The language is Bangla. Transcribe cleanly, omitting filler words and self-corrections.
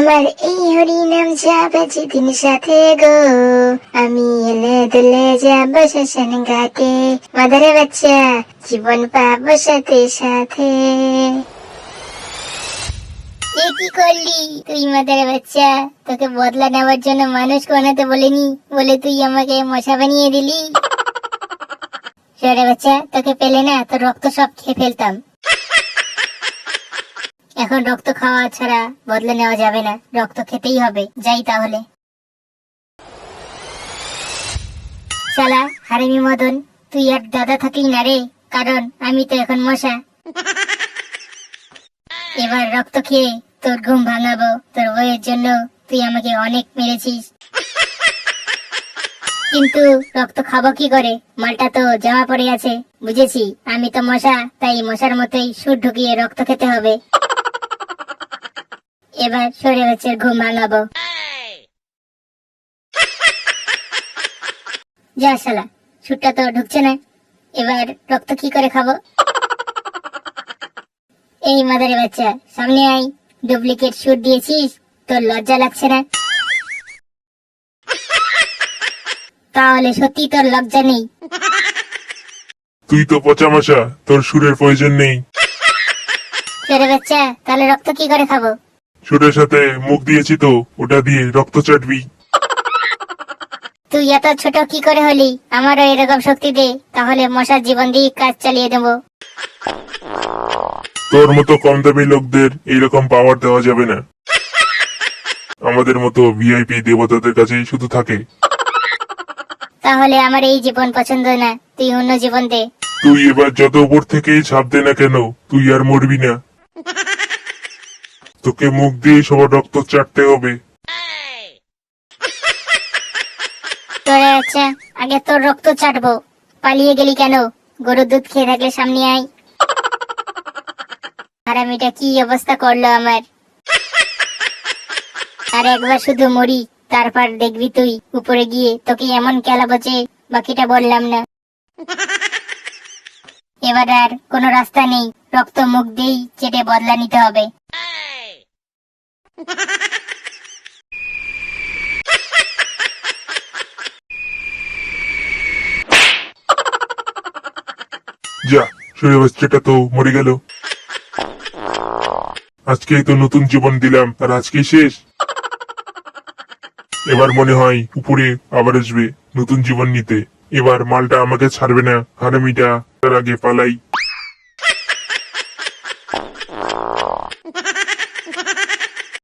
আমার এই হরিনাম যাবে যেদিন সাথে গো, আমি এলে দুলে যাবো শ্মশান ঘাটে, মাদারে বাচ্চা জীবন পাবো সাথে সাথে। এ কি করলি তুই মাদারে বাচ্চা? তোকে বদলা নেওয়ার জন্য মানুষ বানাতে বলেনি বলে তুই আমাকে মশা বানিয়ে দিলি। সরে বাচ্চা, তোকে পেলে না তোর রক্ত সব খেয়ে ফেলতাম। এখন রক্ত খাওয়া ছাড়া বদলে নেওয়া যাবে না, রক্ত খেতেই হবে। যাই তাহলে। শালা হারামি মদন, তুই আর দাদা থাকলি না রে, কারণ আমি তো এখন মশা। এবার রক্ত খেয়ে তোর ঘুম ভাঙাবো। তোর বইয়ের জন্য তুই আমাকে অনেক মেরেছিস, কিন্তু রক্ত খাবো কি করে? মালটা তো জামা পড়ে আছে। বুঝেছি, আমি তো মশা, তাই মশার মতোই সুর ঢুকিয়ে রক্ত খেতে হবে। এবার সরে বাচ্চার ঘুম ভাঙাবো। যা শালা, সুরটা তো ঢুকছে না। এবার রক্ত কি করে খাবো? এই মাদারে বাচ্চা, সামনে আয়। ডুপ্লিকেট সুর দিয়েছিস, তোর লজ্জা লাগছে না? তাহলে সত্যি তোর লজ্জা নেই? তুই তো পচা মশা, তোর সুরের প্রয়োজন নেই। সরে বাচ্চা, তাহলে রক্ত কি করে খাবো? সুরের সাথে মুখ দিয়েছি তো, ওটা দিয়ে রক্ত চাটবি। তুই এত ছোট কি করে হলি? আমারও এরকম শক্তি দে, তাহলে মশার জীবন দিয়ে কাজ চালিয়ে দেবো। তোর মতো কম দামি লোকদের এইরকম পাওয়ার দেওয়া যাবে না। আমাদের মতো ভিআইপি দেবতাদের কাছেই শুধু থাকে। তাহলে আমার এই জীবন পছন্দ না, তুই অন্য জীবন দে। তুই এবার যত উপর থেকেই ছাপ দে না কেন, তুই আর মরবি না। তোকে মুখ দিয়ে সবার রক্ত চাটতে হবে। তোরে আচ্ছা, আগে তোর রক্ত চাটবো। পালিয়ে গেলি কেন? গরুর দুধ খেয়ে থাকলে সামনে আয়। হারামিটা কি অবস্থা করলো আমার। আর একবার শুধু মরি, তারপর দেখবি তুই উপরে গিয়ে তোকে এমন খেলাবো যে বাকিটা বললাম না। এবার আর কোনো রাস্তা নেই, রক্ত মুখ দিয়েই চেটে বদলা নিতে হবে। যা, সুরে বাচ্চাটা তো মরে গেল। আজকেই তো নতুন জীবন দিলাম, আর আজকেই শেষ। এবার মনে হয় উপরে আবার আসবে নতুন জীবন নিতে। এবার মালটা আমাকে ছাড়বে না। হারামিটা, তার আগে পালাই।